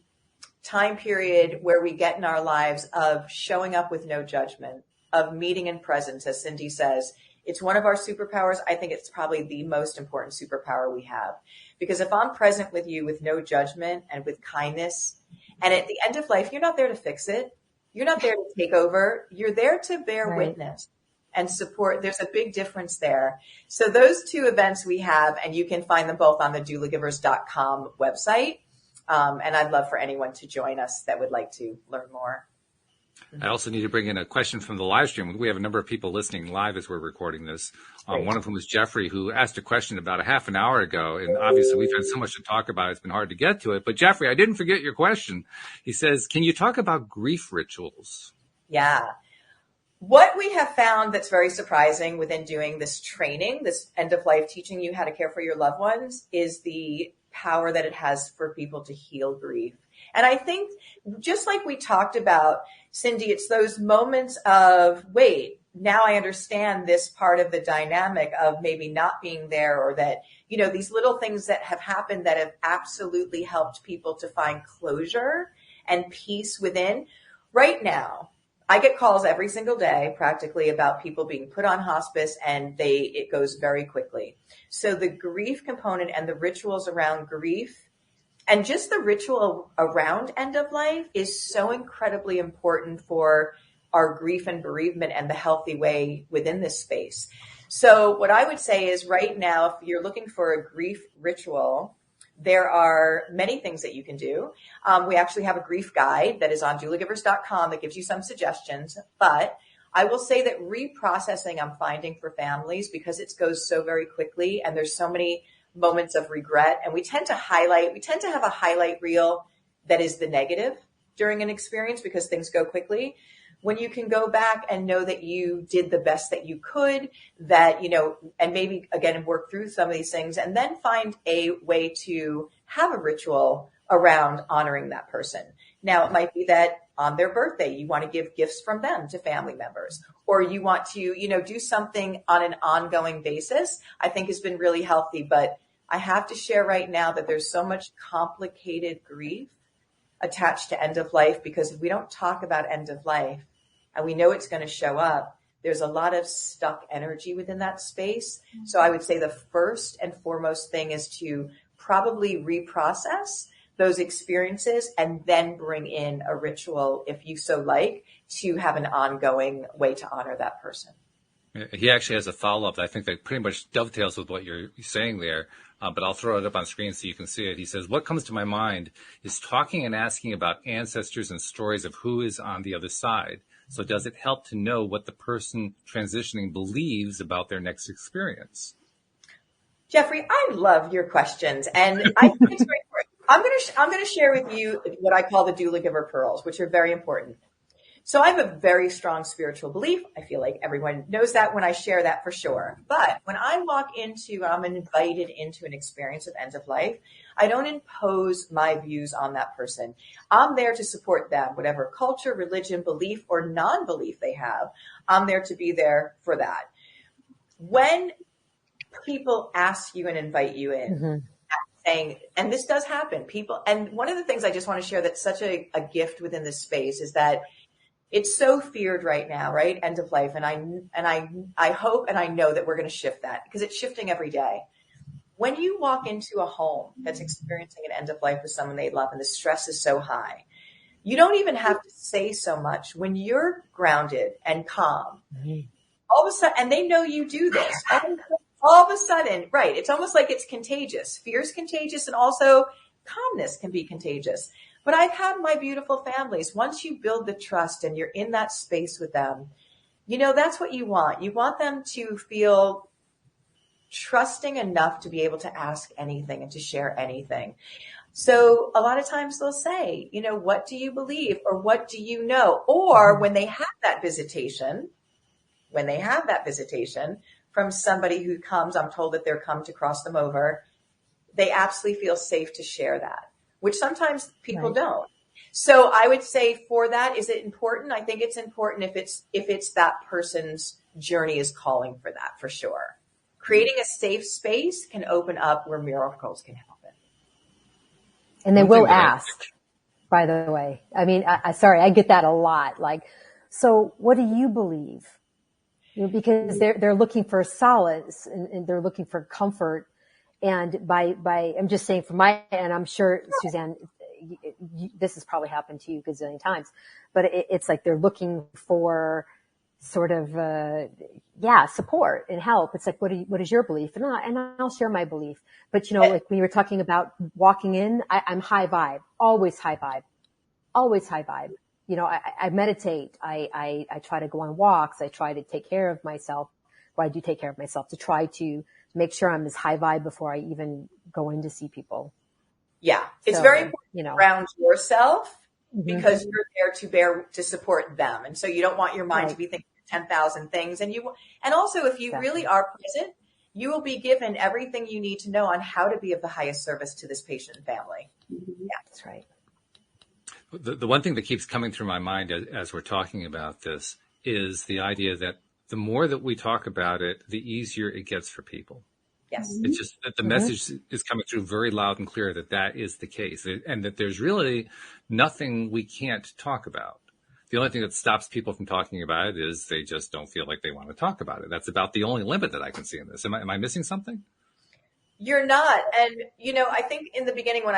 time period where we get in our lives of showing up with no judgment, of meeting in presence, as Cindy says, it's one of our superpowers. I think it's probably the most important superpower we have. Because if I'm present with you with no judgment and with kindness, and at the end of life, you're not there to fix it. You're not there to take over. You're there to bear witness and support. There's a big difference there. So those 2 events we have, and you can find them both on the doulagivers.com website. And I'd love for anyone to join us that would like to learn more. I also need to bring in a question from the live stream. We have a number of people listening live as we're recording this. One of them was Jeffrey, who asked a question about a half an hour ago. And obviously we've had so much to talk about. It's been hard to get to it. But Jeffrey, I didn't forget your question. He says, can you talk about grief rituals? Yeah. What we have found that's very surprising within doing this training, this end of life, teaching you how to care for your loved ones, is the power that it has for people to heal grief. And I think just like we talked about, Cindy, it's those moments of, wait, now I understand this part of the dynamic of maybe not being there, or that, you know, these little things that have happened that have absolutely helped people to find closure and peace within. Right now, I get calls every single day practically about people being put on hospice, and it goes very quickly. So the grief component and the rituals around grief and just the ritual around end of life is so incredibly important for our grief and bereavement and the healthy way within this space. So what I would say is right now, if you're looking for a grief ritual, there are many things that you can do. We actually have a grief guide that is on doulagivers.com that gives you some suggestions. But I will say that reprocessing, I'm finding for families, because it goes so very quickly and there's so many moments of regret. And we tend to have a highlight reel that is the negative during an experience because things go quickly. When you can go back and know that you did the best that you could, that, you know, and maybe again, work through some of these things and then find a way to have a ritual around honoring that person. Now, it might be that on their birthday, you want to give gifts from them to family members, or you want to, you know, do something on an ongoing basis, I think has been really healthy. But I have to share right now that there's so much complicated grief attached to end of life, because if we don't talk about end of life, and we know it's going to show up, there's a lot of stuck energy within that space. So I would say the first and foremost thing is to probably reprocess those experiences and then bring in a ritual, if you so like, to have an ongoing way to honor that person. He actually has a follow-up that I think that pretty much dovetails with what you're saying there, but I'll throw it up on screen so you can see it. He says, what comes to my mind is talking and asking about ancestors and stories of who is on the other side. So does it help to know what the person transitioning believes about their next experience? Jeffrey, I love your questions, and I think it's very important. I'm going to share with you what I call the doula giver pearls, which are very important. So I have a very strong spiritual belief. I feel like everyone knows that when I share that for sure. But when I'm invited into an experience of end of life, I don't impose my views on that person. I'm there to support them, whatever culture, religion, belief, or non-belief they have. I'm there to be there for that. When people ask you and invite you in, saying, and this does happen, and one of the things I just want to share that's such a gift within this space is that it's so feared right now, right? End of life. And I hope and I know that we're going to shift that, because it's shifting every day. When you walk into a home that's experiencing an end of life with someone they love and the stress is so high, you don't even have to say so much. When you're grounded and calm, all of a sudden, and they know you do this, all of a sudden, right? It's almost like it's contagious. Fear is contagious, and also calmness can be contagious. But I've had my beautiful families, once you build the trust and you're in that space with them, you know, that's what you want. You want them to feel trusting enough to be able to ask anything and to share anything. So a lot of times they'll say, you know, what do you believe, or what do you know? Or when they have that visitation from somebody who comes, I'm told that they're come to cross them over, they absolutely feel safe to share that, which sometimes people don't. So I would say for that, is it important? I think it's important if it's that person's journey is calling for that, for sure. Creating a safe space can open up where miracles can happen. And they will ask, by the way. I mean, sorry, I get that a lot. Like, so what do you believe? You know, because they're looking for solace and they're looking for comfort. And by I'm just saying from my end, I'm sure, Suzanne, this has probably happened to you a gazillion times, but it's like they're looking for sort of, support and help. It's like, what is your belief? And I'll share my belief. But you know, like when you were talking about walking in, I'm high vibe, always high vibe, always high vibe. You know, I meditate. I try to go on walks. I try to take care of myself. Well, I do take care of myself to try to make sure I'm as high vibe before I even go in to see people. Yeah. It's very important to ground yourself because you're there to support them. And so you don't want your mind to be thinking 10,000 things. And also if you really are present, you will be given everything you need to know on how to be of the highest service to this patient and family. Yeah, that's right. The one thing that keeps coming through my mind as we're talking about this is the idea that the more that we talk about it, the easier it gets for people. Yes. It's just that the message is coming through very loud and clear that is the case, and that there's really nothing we can't talk about. The only thing that stops people from talking about it is they just don't feel like they want to talk about it. That's about the only limit that I can see in this. Am I missing something? You're not. And, I think in the beginning when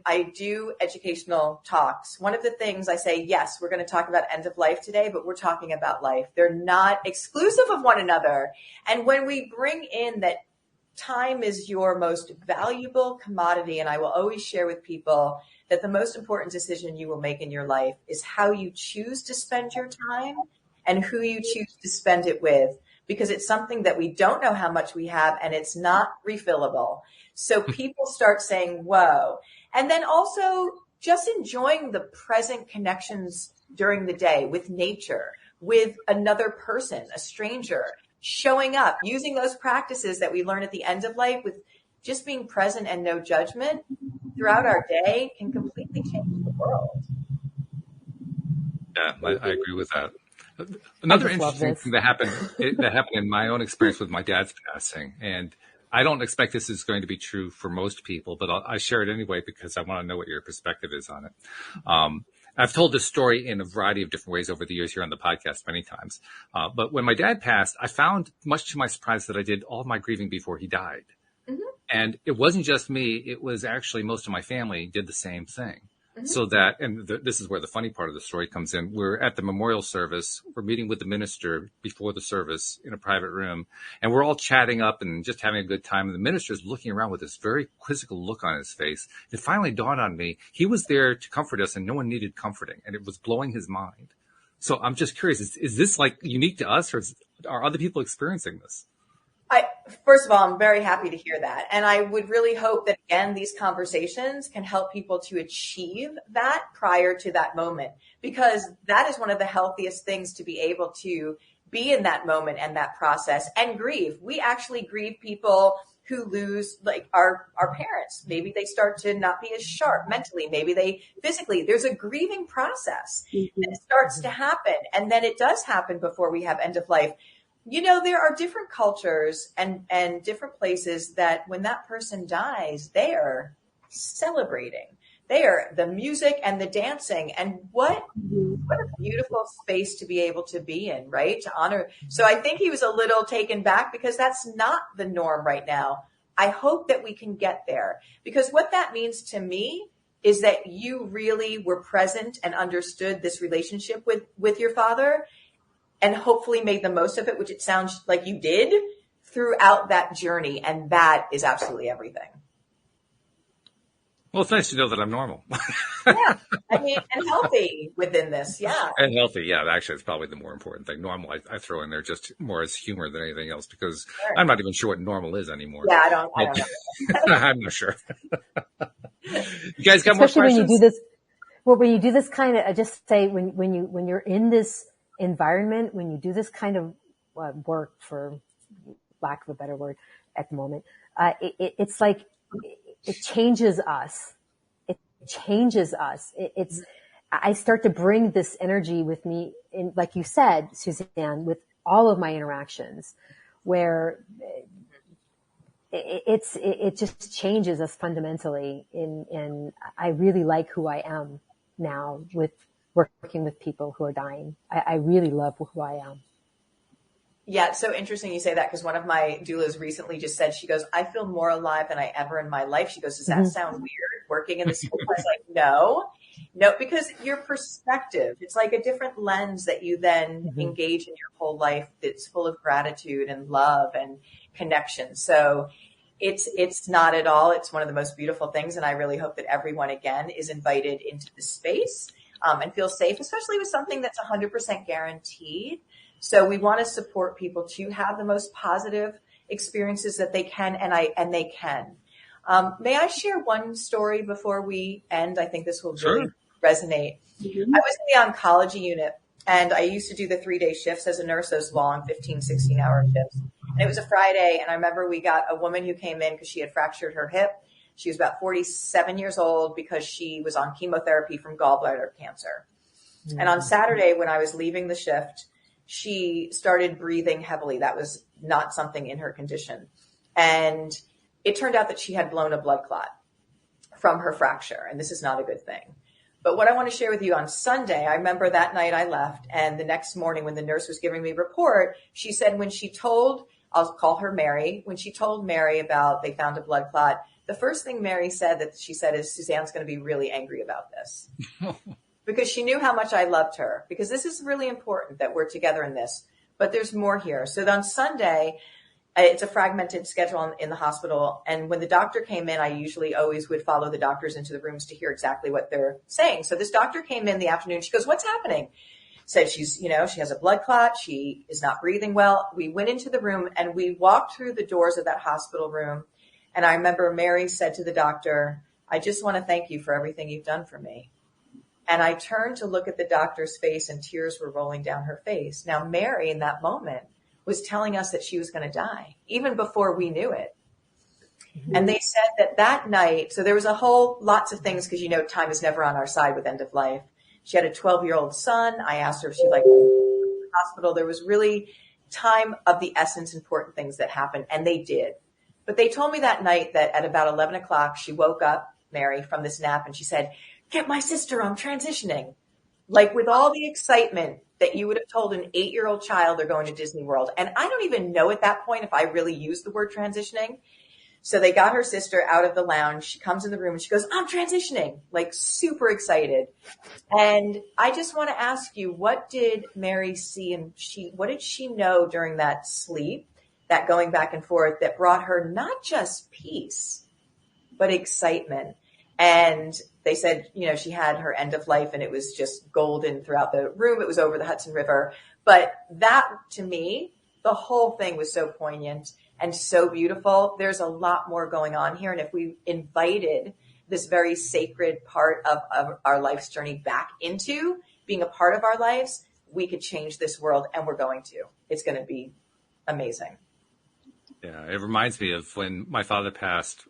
I do educational talks, one of the things I say, yes, we're going to talk about end of life today, but we're talking about life. They're not exclusive of one another. And when we bring in that time is your most valuable commodity, and I will always share with people that the most important decision you will make in your life is how you choose to spend your time and who you choose to spend it with, because it's something that we don't know how much we have and it's not refillable. So people start saying, whoa. And then also just enjoying the present connections during the day with nature, with another person, a stranger, showing up, using those practices that we learn at the end of life with just being present and no judgment throughout our day can completely change the world. Yeah, I agree with that. Another interesting thing that happened in my own experience with my dad's passing, and I don't expect this is going to be true for most people, but I share it anyway because I want to know what your perspective is on it. I've told this story in a variety of different ways over the years here on the podcast many times. But when my dad passed, I found, much to my surprise, that I did all of my grieving before he died. Mm-hmm. And it wasn't just me. It was actually most of my family did the same thing. Mm-hmm. So that, and this is where the funny part of the story comes in. We're at the memorial service. We're meeting with the minister before the service in a private room, and we're all chatting up and just having a good time. And the minister's looking around with this very quizzical look on his face. It finally dawned on me, he was there to comfort us and no one needed comforting, and it was blowing his mind. So I'm just curious, is this like unique to us, or are other people experiencing this? First of all, I'm very happy to hear that. And I would really hope that, again, these conversations can help people to achieve that prior to that moment, because that is one of the healthiest things, to be able to be in that moment and that process and grieve. We actually grieve people who lose, like our parents. Maybe they start to not be as sharp mentally. Maybe they physically, there's a grieving process that starts to happen. And then it does happen before we have end of life. There are different cultures and different places that when that person dies, they are celebrating. They are the music and the dancing. And what a beautiful space to be able to be in, right? To honor. So I think he was a little taken back because that's not the norm right now. I hope that we can get there, because what that means to me is that you really were present and understood this relationship with your father, and hopefully made the most of it, which it sounds like you did throughout that journey. And that is absolutely everything. Well, it's nice to know that I'm normal. Yeah. And healthy within this. Yeah. And healthy. Yeah. Actually, it's probably the more important thing. Normal, I throw in there just more as humor than anything else, because sure. I'm not even sure what normal is anymore. Yeah. I don't know. I'm not sure. You guys got more questions? When you do this, when you do this kind of, I just say when you're in this environment, when you do this kind of work, for lack of a better word at the moment, it's like it changes us. It changes us. I start to bring this energy with me, in, like you said, Suzanne, with all of my interactions, where it just changes us fundamentally. And I really like who I am now with working with people who are dying. I really love who I am. Yeah, it's so interesting you say that, because one of my doulas recently just said, she goes, I feel more alive than I ever in my life. She goes, does that sound weird working in the space? I was like, no, because your perspective, it's like a different lens that you then engage in your whole life that's full of gratitude and love and connection. So it's not at all. It's one of the most beautiful things. And I really hope that everyone, again, is invited into the space and feel safe, especially with something that's 100% guaranteed. So we want to support people to have the most positive experiences that they can, and they can. May I share one story before we end? I think this will really resonate. I was in the oncology unit, And I used to do the 3-day shifts as a nurse, those long 15, 16-hour shifts. And it was a Friday. And I remember we got a woman who came in because she had fractured her hip. She was about 47 years old because she was on chemotherapy from gallbladder cancer. Mm-hmm. And on Saturday, when I was leaving the shift, she started breathing heavily. That was not something in her condition. And it turned out that she had blown a blood clot from her fracture. And this is not a good thing. But what I want to share with you on Sunday, I remember that night I left, and the next morning when the nurse was giving me a report, she said when she told, I'll call her Mary, when she told Mary about they found a blood clot, the first thing Mary said that she said is, Suzanne's going to be really angry about this. Because she knew how much I loved her, because this is really important that we're together in this. But there's more here. So on Sunday, it's a fragmented schedule in the hospital. And when the doctor came in, I usually always would follow the doctors into the rooms to hear exactly what they're saying. So this doctor came in the afternoon. She goes, what's happening? Said she has a blood clot. She is not breathing well. We went into the room and we walked through the doors of that hospital room. And I remember Mary said to the doctor, I just want to thank you for everything you've done for me. And I turned to look at the doctor's face and tears were rolling down her face. Now, Mary in that moment was telling us that she was going to die, even before we knew it. Mm-hmm. And they said that night, so there was lots of things, because time is never on our side with end of life. She had a 12-year-old son. I asked her if she'd like to go to the hospital. There was really time of the essence, important things that happened, and they did. But they told me that night that at about 11 o'clock, she woke up, Mary, from this nap, and she said, get my sister, I'm transitioning. Like with all the excitement that you would have told an 8-year-old child they're going to Disney World. And I don't even know at that point if I really used the word transitioning. So they got her sister out of the lounge. She comes in the room and she goes, I'm transitioning, like super excited. And I just want to ask you, what did Mary see and what did she know during that sleep, that going back and forth, that brought her not just peace, but excitement? And they said, she had her end of life and it was just golden throughout the room. It was over the Hudson River. But that, to me, the whole thing was so poignant and so beautiful. There's a lot more going on here. And if we invited this very sacred part of our life's journey back into being a part of our lives, we could change this world, and we're going to. It's going to be amazing. Yeah, it reminds me of when my father passed.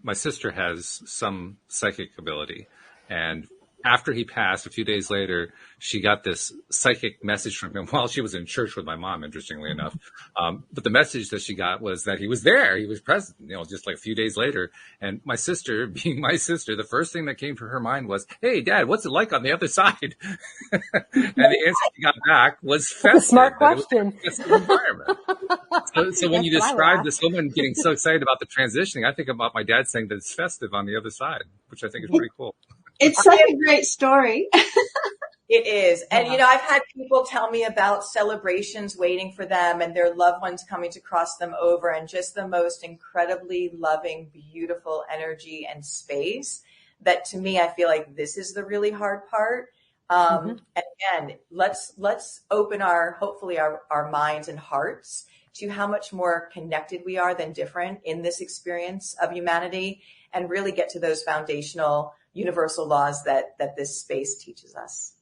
My sister has some psychic ability, and after he passed, a few days later, she got this psychic message from him while she was in church with my mom, interestingly enough. But the message that she got was that he was there. He was present, just like a few days later. And my sister, being my sister, the first thing that came to her mind was, hey, Dad, what's it like on the other side? And the answer she got back was festive. That's a smart question. It was a festive environment. So when you describe this woman getting so excited about the transitioning, I think about my dad saying that it's festive on the other side, which I think is pretty cool. It's such a great story. It is. And, I've had people tell me about celebrations waiting for them and their loved ones coming to cross them over, and just the most incredibly loving, beautiful energy and space that, to me, I feel like this is the really hard part. And again, let's open hopefully our minds and hearts to how much more connected we are than different in this experience of humanity, and really get to those foundational universal laws that this space teaches us.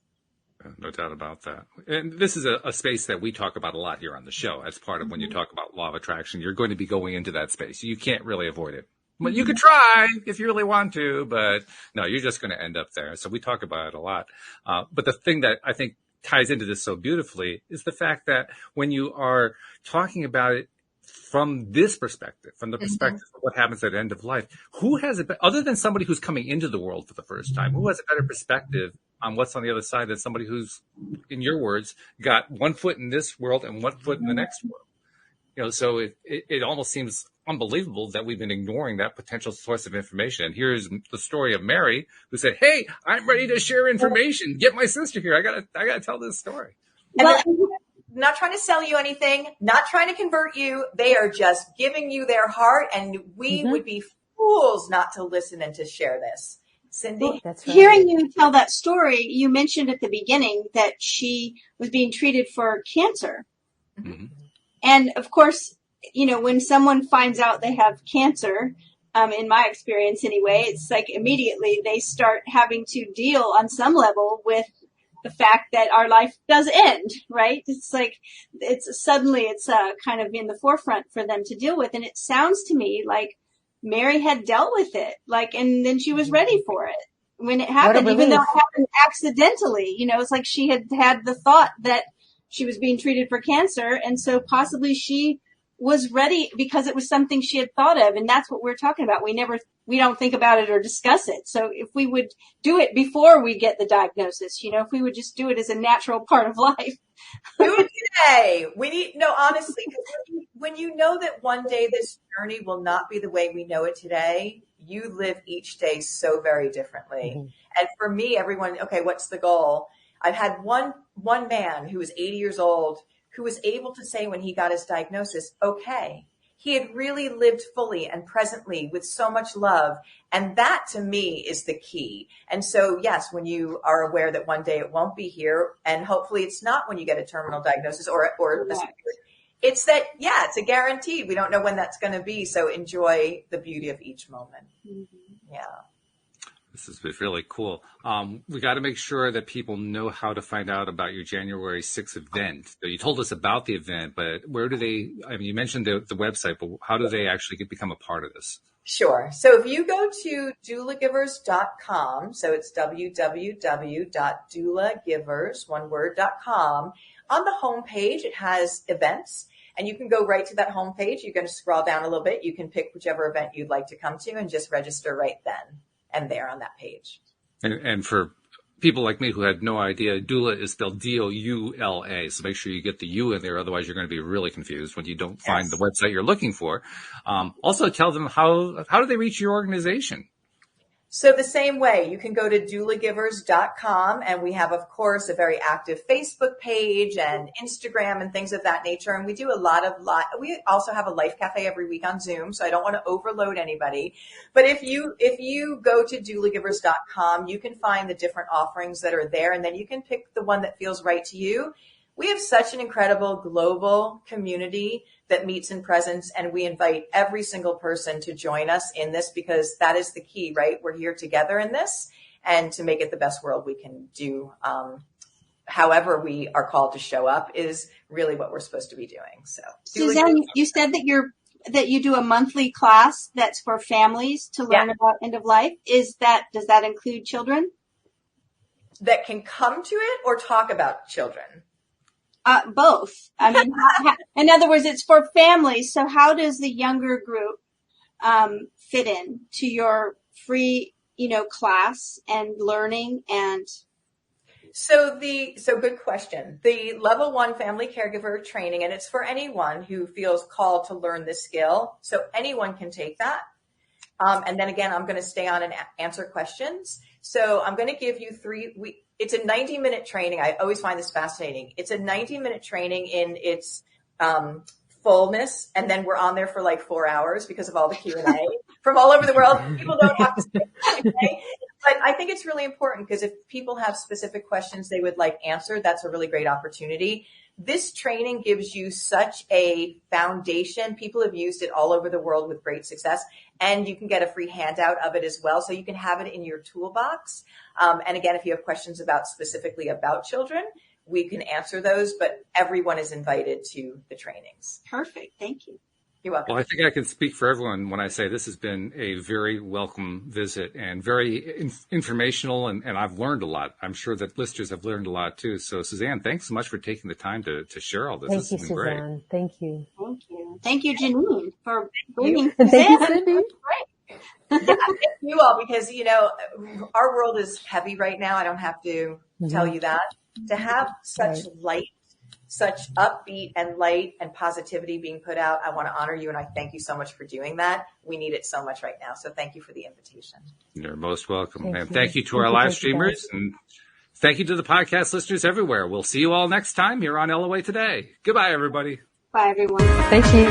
No doubt about that. And this is a space that we talk about a lot here on the show. As part of when you talk about law of attraction, you're going to be going into that space. You can't really avoid it. But you could try if you really want to, but no, you're just going to end up there. So we talk about it a lot. But the thing that I think ties into this so beautifully is the fact that when you are talking about it from this perspective, from the perspective of what happens at the end of life, who has it, other than somebody who's coming into the world for the first time, who has a better perspective on what's on the other side than somebody who's, in your words, got one foot in this world and one foot in the next world? So it almost seems unbelievable that we've been ignoring that potential source of information. And here's the story of Mary, who said, hey, I'm ready to share information. Get my sister here. I gotta tell this story. Well, not trying to sell you anything, not trying to convert you. They are just giving you their heart, and we would be fools not to listen and to share this. Cindy? That's right. Hearing you tell that story, you mentioned at the beginning that she was being treated for cancer. Mm-hmm. And of course, when someone finds out they have cancer, in my experience anyway, it's like immediately they start having to deal on some level with the fact that our life does end, right? It's like, it's kind of in the forefront for them to deal with. And it sounds to me like Mary had dealt with it, like, and then she was ready for it when it happened, even though it happened accidentally. It's like she had the thought that she was being treated for cancer. And so possibly she was ready because it was something she had thought of. And that's what we're talking about. We don't think about it or discuss it. So if we would do it before we get the diagnosis, if we would just do it as a natural part of life. Do it today. Honestly, when you know that one day this journey will not be the way we know it today, you live each day so very differently. Mm-hmm. And for me, everyone, okay, what's the goal? I've had one man who was 80 years old who was able to say when he got his diagnosis, okay, he had really lived fully and presently with so much love. And that to me is the key. And so, yes, when you are aware that one day it won't be here, and hopefully it's not when you get a terminal diagnosis or it's that, it's a guarantee. We don't know when that's going to be. So enjoy the beauty of each moment. Mm-hmm. Yeah. This is really cool. We got to make sure that people know how to find out about your January 6th event. So you told us about the event, but where do you mentioned the website, but how do they actually become a part of this? Sure. So if you go to doulagivers.com, so it's www.doulagivers.com, on the homepage, it has events. And you can go right to that homepage. You're going to scroll down a little bit. You can pick whichever event you'd like to come to and just register right then and there on that page. And for people like me who had no idea, doula is spelled D-O-U-L-A. So make sure you get the U in there. Otherwise, you're going to be really confused when you don't find the website you're looking for. Also, tell them how do they reach your organization? So the same way, you can go to doulagivers.com, and we have, of course, a very active Facebook page and Instagram and things of that nature. And we do we also have a life cafe every week on Zoom, so I don't want to overload anybody. But if you go to doulagivers.com, you can find the different offerings that are there, and then you can pick the one that feels right to you. We have such an incredible global community that meets in presence, and we invite every single person to join us in this because that is the key, right? We're here together in this and to make it the best world we can do. However we are called to show up is really what we're supposed to be doing. So, Suzanne, you said that you do a monthly class that's for families to learn about end of life. Does that include children? That can come to it or talk about children? Both. I mean, in other words, it's for families. So how does the younger group fit in to your free, class and learning? And so good question. The level 1 family caregiver training, and it's for anyone who feels called to learn this skill. So anyone can take that. And then again, I'm going to stay on and answer questions. So I'm going to give you it's a 90-minute training. I always find this fascinating. It's a 90-minute training in its fullness, and then we're on there for like 4 hours because of all the Q&A from all over the world. People don't have to say Q&A. But I think it's really important because if people have specific questions they would like answered, that's a really great opportunity. This training gives you such a foundation. People have used it all over the world with great success, and you can get a free handout of it as well. So you can have it in your toolbox. And again, if you have questions specifically about children, we can answer those, but everyone is invited to the trainings. Perfect. Thank you. You're welcome. Well, I think I can speak for everyone when I say this has been a very welcome visit and very informational, and I've learned a lot. I'm sure that listeners have learned a lot too. So, Suzanne, thanks so much for taking the time to share all this. Thank you, Suzanne. Great. Thank you. Thank you. Thank you, Janine, for bringing Thank you, Cindy. Thank you all, because, our world is heavy right now. I don't have to tell you that. To have such light, such upbeat and light and positivity being put out, I want to honor you, and I thank you so much for doing that. We need it so much right now. So thank you for the invitation. You're most welcome. Thank you to our live streamers, and thank you to the podcast listeners everywhere. We'll see you all next time here on LOA Today. Goodbye, everybody. Bye, everyone. Thank you.